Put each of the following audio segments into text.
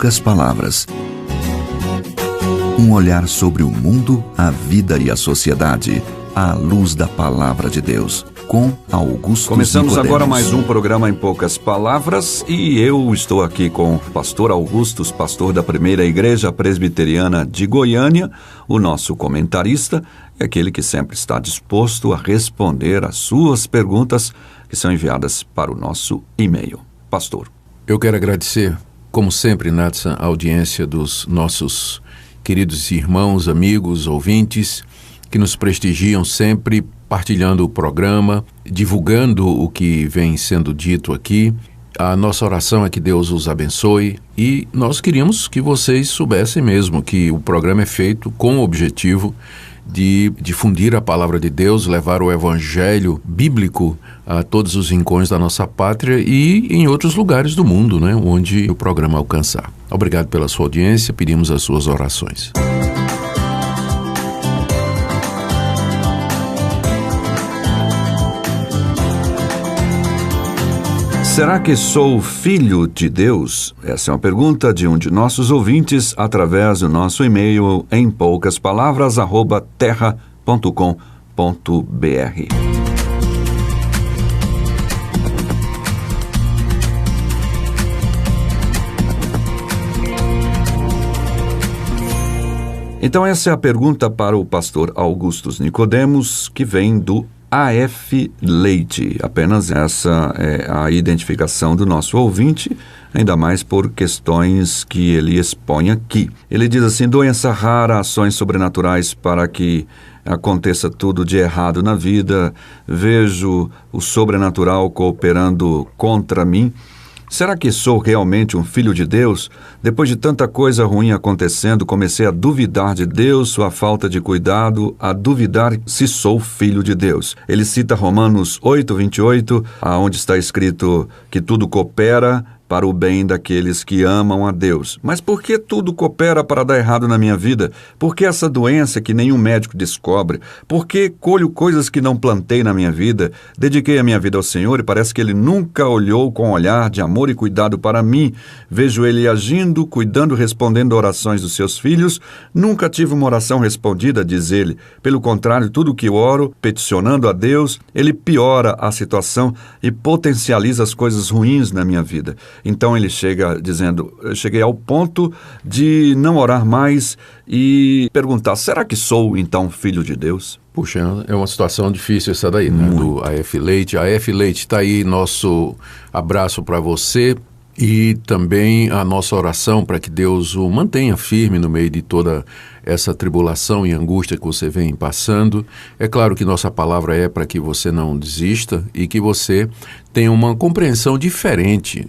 poucas palavras. Um olhar sobre o mundo, a vida e a sociedade, à luz da Palavra de Deus, com Augusto Começamos Nicodemos. agora mais um programa Em Poucas Palavras e eu estou aqui com o pastor Augustus, pastor da Primeira Igreja Presbiteriana de Goiânia, o nosso comentarista, é aquele que sempre está disposto a responder às suas perguntas que são enviadas para o nosso e-mail. Pastor. Eu quero agradecer, como sempre, Natsan, a audiência dos nossos queridos irmãos, amigos, ouvintes, que nos prestigiam sempre, partilhando o programa, divulgando o que vem sendo dito aqui. A nossa oração é que Deus os abençoe e nós queríamos que vocês soubessem mesmo que o programa é feito com o objetivo de difundir a palavra de Deus, levar o evangelho bíblico a todos os rincões da nossa pátria e em outros lugares do mundo, né, onde o programa alcançar. Obrigado pela sua audiência, pedimos as suas orações. Será que sou filho de Deus? Essa é uma pergunta de um de nossos ouvintes através do nosso e-mail em poucaspalavras@terra.com.br. Então essa é a pergunta para o pastor Augustus Nicodemos, que vem do A.F. Leite. Apenas essa é a identificação do nosso ouvinte, ainda mais por questões que ele expõe aqui. Ele diz assim: doença rara, ações sobrenaturais para que aconteça tudo de errado na vida, vejo o sobrenatural cooperando contra mim. Será que sou realmente um filho de Deus? Depois de tanta coisa ruim acontecendo, comecei a duvidar de Deus, sua falta de cuidado, a duvidar se sou filho de Deus. Ele cita Romanos 8:28, onde está escrito que tudo coopera para o bem daqueles que amam a Deus. Mas por que tudo coopera para dar errado na minha vida? Por que essa doença que nenhum médico descobre? Por que colho coisas que não plantei na minha vida? Dediquei a minha vida ao Senhor e parece que Ele nunca olhou com olhar de amor e cuidado para mim. Vejo Ele agindo, cuidando, respondendo orações dos seus filhos. Nunca tive uma oração respondida, diz ele. Pelo contrário, tudo que oro, peticionando a Deus, Ele piora a situação e potencializa as coisas ruins na minha vida. Então ele chega dizendo, eu cheguei ao ponto de não orar mais e perguntar, será que sou então filho de Deus? Puxa, é uma situação difícil essa daí, né? Do A.F. Leite. A.F. Leite, está aí nosso abraço para você e também a nossa oração para que Deus o mantenha firme no meio de toda essa tribulação e angústia que você vem passando. É claro que nossa palavra é para que você não desista e que você tenha uma compreensão diferente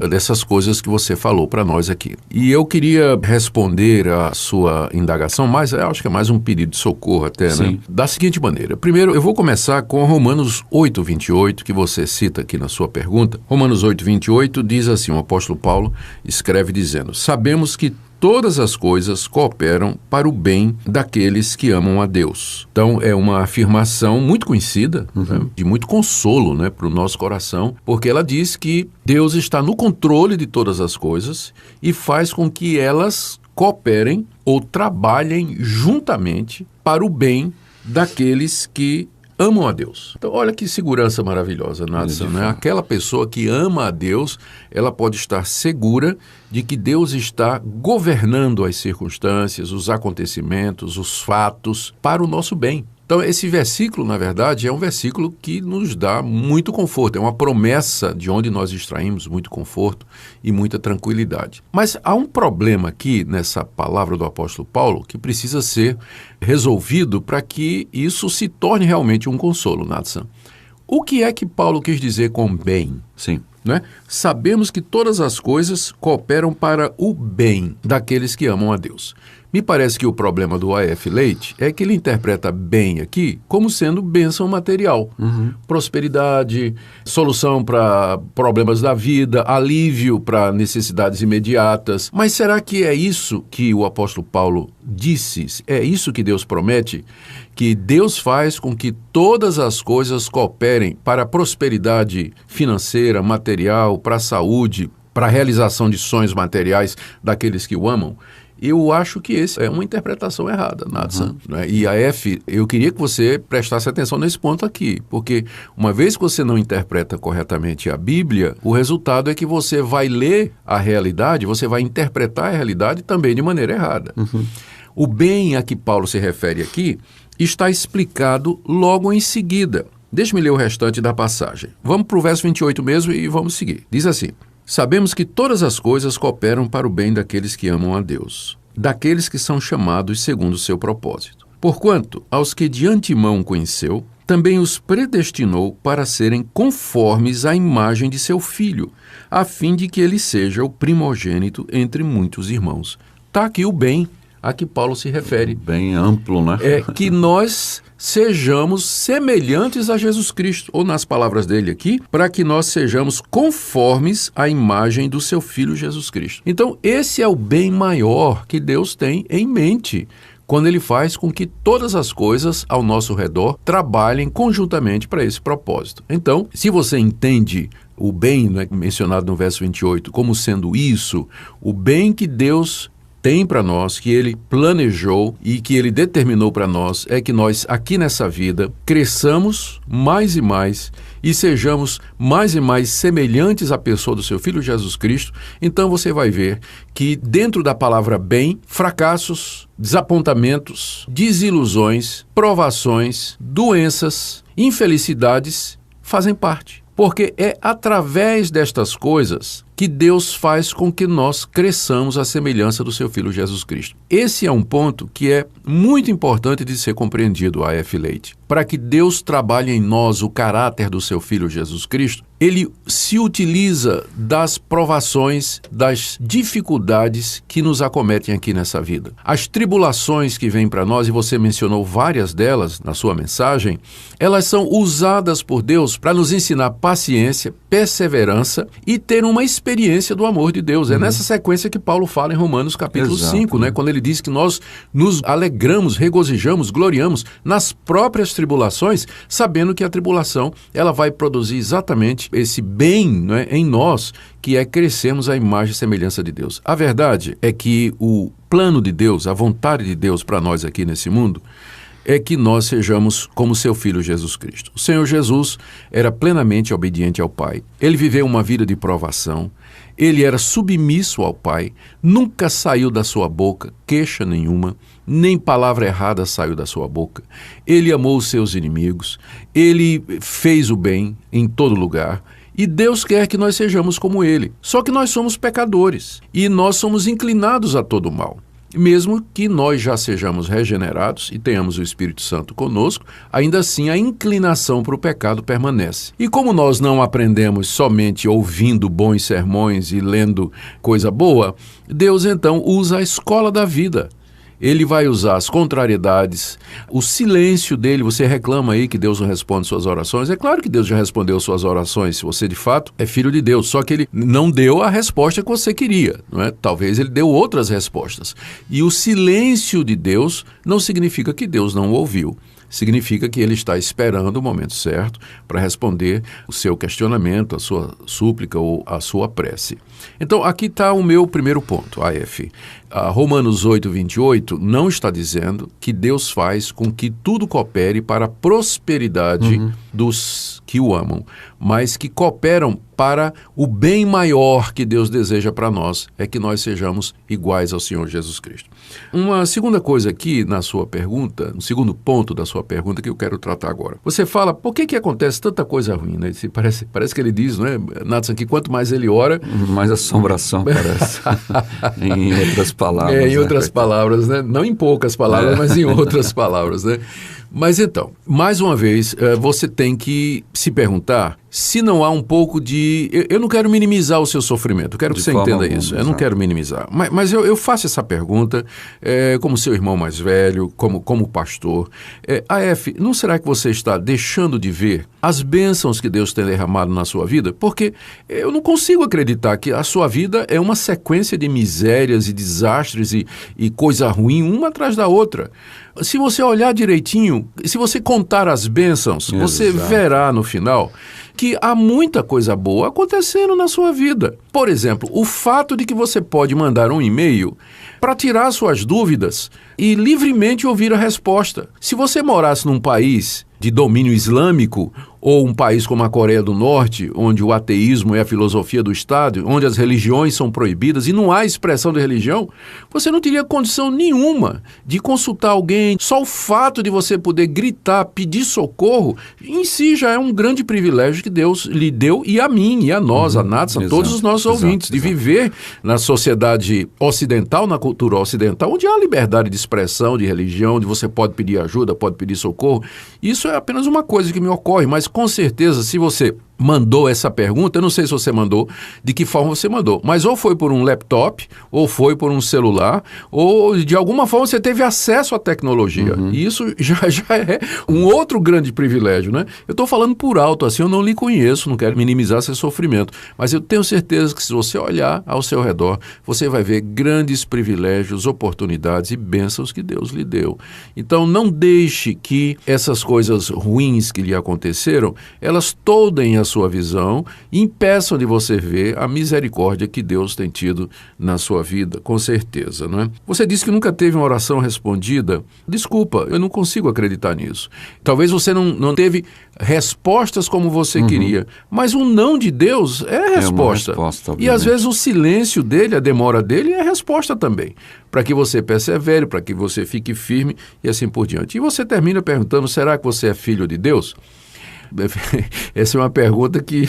dessas coisas que você falou para nós aqui. E eu queria responder a sua indagação, mas eu acho que é mais um pedido de socorro até, Sim. né? Da seguinte maneira. Primeiro, eu vou começar com Romanos 8:28, que você cita aqui na sua pergunta. Romanos 8:28 diz assim, o apóstolo Paulo escreve dizendo, sabemos que todas as coisas cooperam para o bem daqueles que amam a Deus. Então, é uma afirmação muito conhecida, né, de muito consolo, né, para o nosso coração, porque ela diz que Deus está no controle de todas as coisas e faz com que elas cooperem ou trabalhem juntamente para o bem daqueles que amam a Deus. Então, olha que segurança maravilhosa, Nathan, né? Aquela pessoa que ama a Deus, ela pode estar segura de que Deus está governando as circunstâncias, os acontecimentos, os fatos para o nosso bem. Então, esse versículo, na verdade, é um versículo que nos dá muito conforto. É uma promessa de onde nós extraímos muito conforto e muita tranquilidade. Mas há um problema aqui nessa palavra do apóstolo Paulo que precisa ser resolvido para que isso se torne realmente um consolo, Nathan. O que é que Paulo quis dizer com bem? Sim. Né? Sabemos que todas as coisas cooperam para o bem daqueles que amam a Deus. Me parece que o problema do A.F. Leite é que ele interpreta bem aqui como sendo bênção material. Prosperidade, solução para problemas da vida, alívio para necessidades imediatas. Mas será que é isso que o apóstolo Paulo disse? É isso que Deus promete? Que Deus faz com que todas as coisas cooperem para a prosperidade financeira, material, para a saúde, para a realização de sonhos materiais daqueles que o amam, eu acho que essa é uma interpretação errada, Natsan. Né? E a F, eu queria que você prestasse atenção nesse ponto aqui, porque uma vez que você não interpreta corretamente a Bíblia, o resultado é que você vai ler a realidade, você vai interpretar a realidade também de maneira errada. O bem a que Paulo se refere aqui está explicado logo em seguida. Deixe-me ler o restante da passagem. Vamos para o verso 28 mesmo e vamos seguir. Diz assim: sabemos que todas as coisas cooperam para o bem daqueles que amam a Deus, daqueles que são chamados segundo o seu propósito. Porquanto, aos que de antemão conheceu, também os predestinou para serem conformes à imagem de seu Filho, a fim de que ele seja o primogênito entre muitos irmãos. Está aqui o bem a que Paulo se refere. Bem amplo, né? É que nós sejamos semelhantes a Jesus Cristo, ou nas palavras dele aqui, para que nós sejamos conformes à imagem do seu Filho Jesus Cristo. Então, esse é o bem maior que Deus tem em mente quando ele faz com que todas as coisas ao nosso redor trabalhem conjuntamente para esse propósito. Então, se você entende o bem, né, mencionado no verso 28, como sendo isso, o bem que Deus tem para nós, que ele planejou e que ele determinou para nós, é que nós, aqui nessa vida, cresçamos mais e sejamos mais e mais semelhantes à pessoa do seu Filho Jesus Cristo. Então você vai ver que dentro da palavra bem, fracassos, desapontamentos, desilusões, provações, doenças, infelicidades fazem parte. Porque é através destas coisas que Deus faz com que nós cresçamos à semelhança do seu Filho Jesus Cristo. Esse é um ponto que é muito importante de ser compreendido, A.F. Leite. Para que Deus trabalhe em nós o caráter do seu Filho Jesus Cristo, ele se utiliza das provações, das dificuldades que nos acometem aqui nessa vida. As tribulações que vêm para nós, e você mencionou várias delas na sua mensagem, elas são usadas por Deus para nos ensinar paciência, perseverança e ter uma experiência do amor de Deus. É nessa sequência que Paulo fala em Romanos capítulo 5, né? Quando ele diz que nós nos alegramos, regozijamos, gloriamos nas próprias tribulações, sabendo que a tribulação ela vai produzir exatamente esse bem, né, em nós, que é crescermos à imagem e semelhança de Deus. A verdade é que o plano de Deus, a vontade de Deus para nós aqui nesse mundo, é que nós sejamos como seu Filho Jesus Cristo. O Senhor Jesus era plenamente obediente ao Pai. Ele viveu uma vida de provação. Ele era submisso ao Pai. Nunca saiu da sua boca queixa nenhuma, nem palavra errada saiu da sua boca. Ele amou os seus inimigos. Ele fez o bem em todo lugar. E Deus quer que nós sejamos como Ele. Só que nós somos pecadores e nós somos inclinados a todo mal. Mesmo que nós já sejamos regenerados e tenhamos o Espírito Santo conosco, ainda assim a inclinação para o pecado permanece. E como nós não aprendemos somente ouvindo bons sermões e lendo coisa boa, Deus então usa a escola da vida. Ele vai usar as contrariedades, o silêncio dele. Você reclama aí que Deus não responde suas orações. É claro que Deus já respondeu suas orações, se você de fato é filho de Deus. Só que ele não deu a resposta que você queria, não é? Talvez ele deu outras respostas. E o silêncio de Deus não significa que Deus não o ouviu. Significa que ele está esperando o momento certo para responder o seu questionamento, a sua súplica ou a sua prece. Então, aqui está o meu primeiro ponto, A.F. Romanos 8, 28 não está dizendo que Deus faz com que tudo coopere para a prosperidade dos que o amam, mas que cooperam para o bem maior que Deus deseja para nós, é que nós sejamos iguais ao Senhor Jesus Cristo. Uma segunda coisa aqui na sua pergunta, um segundo ponto da sua pergunta que eu quero tratar agora. Você fala, por que acontece tanta coisa ruim, né? Parece que ele diz, não é, Nathan, que quanto mais ele ora... Mais assombração parece. Em outras palavras. Em outras palavras, né? Não em poucas palavras, mas em outras palavras, né? Mas então, mais uma vez, você tem que se perguntar se não há um pouco de... Eu não quero minimizar o seu sofrimento, eu quero que você entenda isso. Eu não quero minimizar. Mas eu faço essa pergunta como seu irmão mais velho, como pastor. A.F., não será que você está deixando de ver as bênçãos que Deus tem derramado na sua vida? Porque eu não consigo acreditar que a sua vida é uma sequência de misérias e desastres e coisa ruim, uma atrás da outra. Se você olhar direitinho, se você contar as bênçãos, você verá no final que há muita coisa boa acontecendo na sua vida. Por exemplo, o fato de que você pode mandar um e-mail para tirar suas dúvidas e livremente ouvir a resposta. Se você morasse num país de domínio islâmico, ou um país como a Coreia do Norte, onde o ateísmo é a filosofia do Estado, onde as religiões são proibidas e não há expressão de religião, você não teria condição nenhuma de consultar alguém. Só o fato de você poder gritar, pedir socorro, em si já é um grande privilégio que Deus lhe deu, e a mim, e a nós, a Natsan, todos os nossos ouvintes, de viver na sociedade ocidental, na cultura ocidental, onde há liberdade de expressão, de religião, onde você pode pedir ajuda, pode pedir socorro. Isso é apenas uma coisa que me ocorre, mas com certeza, se você mandou essa pergunta, eu não sei se você mandou, de que forma você mandou, mas ou foi por um laptop, ou foi por um celular, ou de alguma forma você teve acesso à tecnologia. E isso já é um outro grande privilégio, né? Eu estou falando por alto, assim, eu não lhe conheço, não quero minimizar seu sofrimento, mas eu tenho certeza que se você olhar ao seu redor, você vai ver grandes privilégios, oportunidades e bênçãos que Deus lhe deu. Então não deixe que essas coisas ruins que lhe aconteceram, elas toldem a sua visão e impeçam de você ver a misericórdia que Deus tem tido na sua vida, com certeza, não é? Você disse que nunca teve uma oração respondida. Desculpa, eu não consigo acreditar nisso. Talvez você não teve respostas como você queria, mas um não de Deus é resposta. E às vezes o silêncio dele, a demora dele é resposta também, para que você persevere, para que você fique firme e assim por diante. E você termina perguntando, será que você é filho de Deus? Essa é uma pergunta que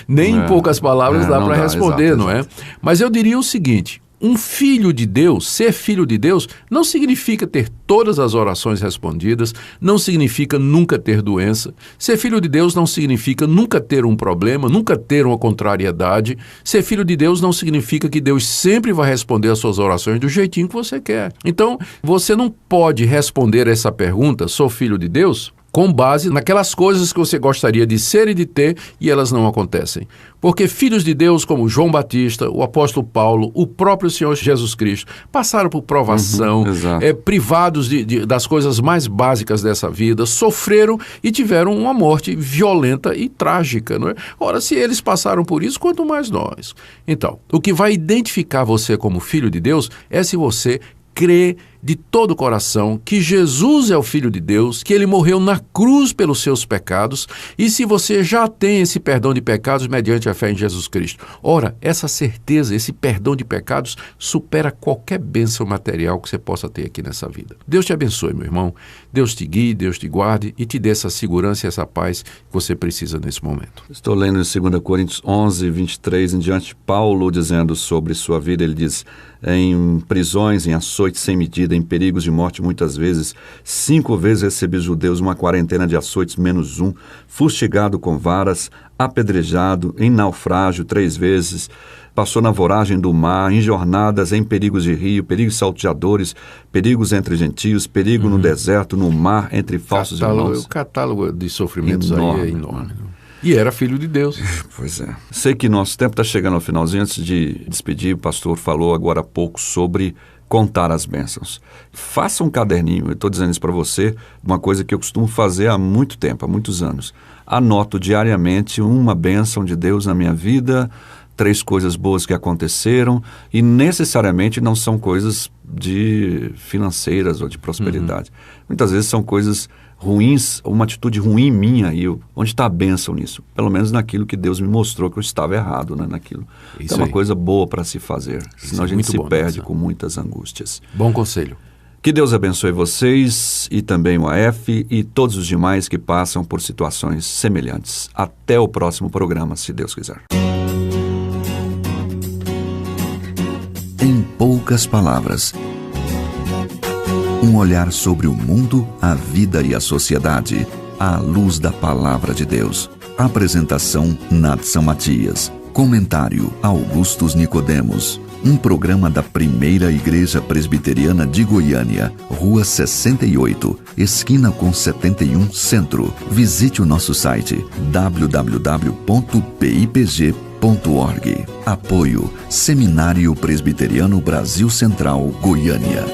nem em poucas palavras dá para responder, não é? Mas eu diria o seguinte: um filho de Deus, ser filho de Deus, não significa ter todas as orações respondidas, não significa nunca ter doença. Ser filho de Deus não significa nunca ter um problema, nunca ter uma contrariedade. Ser filho de Deus não significa que Deus sempre vai responder às suas orações do jeitinho que você quer. Então, você não pode responder essa pergunta, sou filho de Deus, com base naquelas coisas que você gostaria de ser e de ter, e elas não acontecem. Porque filhos de Deus como João Batista, o apóstolo Paulo, o próprio Senhor Jesus Cristo, passaram por provação, privados das coisas mais básicas dessa vida, sofreram e tiveram uma morte violenta e trágica, não é? Ora, se eles passaram por isso, quanto mais nós. Então, o que vai identificar você como filho de Deus é se você crê de todo o coração que Jesus é o Filho de Deus, que Ele morreu na cruz pelos seus pecados, e se você já tem esse perdão de pecados mediante a fé em Jesus Cristo. Ora, essa certeza, esse perdão de pecados, supera qualquer bênção material que você possa ter aqui nessa vida. Deus te abençoe, meu irmão. Deus te guie, Deus te guarde e te dê essa segurança e essa paz que você precisa nesse momento. Estou lendo em 2 Coríntios 11, 23 em diante, Paulo dizendo sobre sua vida, ele diz: em prisões, em açoites sem medida, em perigos de morte muitas vezes, 5 vezes recebi judeus, uma quarentena de açoites menos 1, fustigado com varas, apedrejado, em naufrágio 3 vezes, passou na voragem do mar, em jornadas, em perigos de rio, perigos salteadores, perigos entre gentios, perigo no deserto, no mar, entre falsos irmãos. O catálogo de sofrimentos aí é enorme. E era filho de Deus. Pois é. Sei que nosso tempo está chegando ao finalzinho. Antes de despedir, o pastor falou agora há pouco sobre contar as bênçãos. Faça um caderninho. Eu estou dizendo isso para você, uma coisa que eu costumo fazer há muito tempo, há muitos anos. Anoto diariamente uma bênção de Deus na minha vida, 3 coisas boas que aconteceram, e necessariamente não são coisas de financeiras ou de prosperidade. Muitas vezes são coisas ruins, uma atitude ruim minha, e onde está a bênção nisso? Pelo menos naquilo que Deus me mostrou que eu estava errado, né, naquilo. Então é uma coisa boa para se fazer, senão a gente se perde com muitas angústias. Bom conselho. Que Deus abençoe vocês e também o AF e todos os demais que passam por situações semelhantes. Até o próximo programa, se Deus quiser. Em poucas palavras, um olhar sobre o mundo, a vida e a sociedade, à luz da Palavra de Deus. Apresentação, Natsan Matias. Comentário, Augustus Nicodemos. Um programa da Primeira Igreja Presbiteriana de Goiânia, Rua 68, esquina com 71, Centro. Visite o nosso site www.pipg.org. Apoio, Seminário Presbiteriano Brasil Central, Goiânia.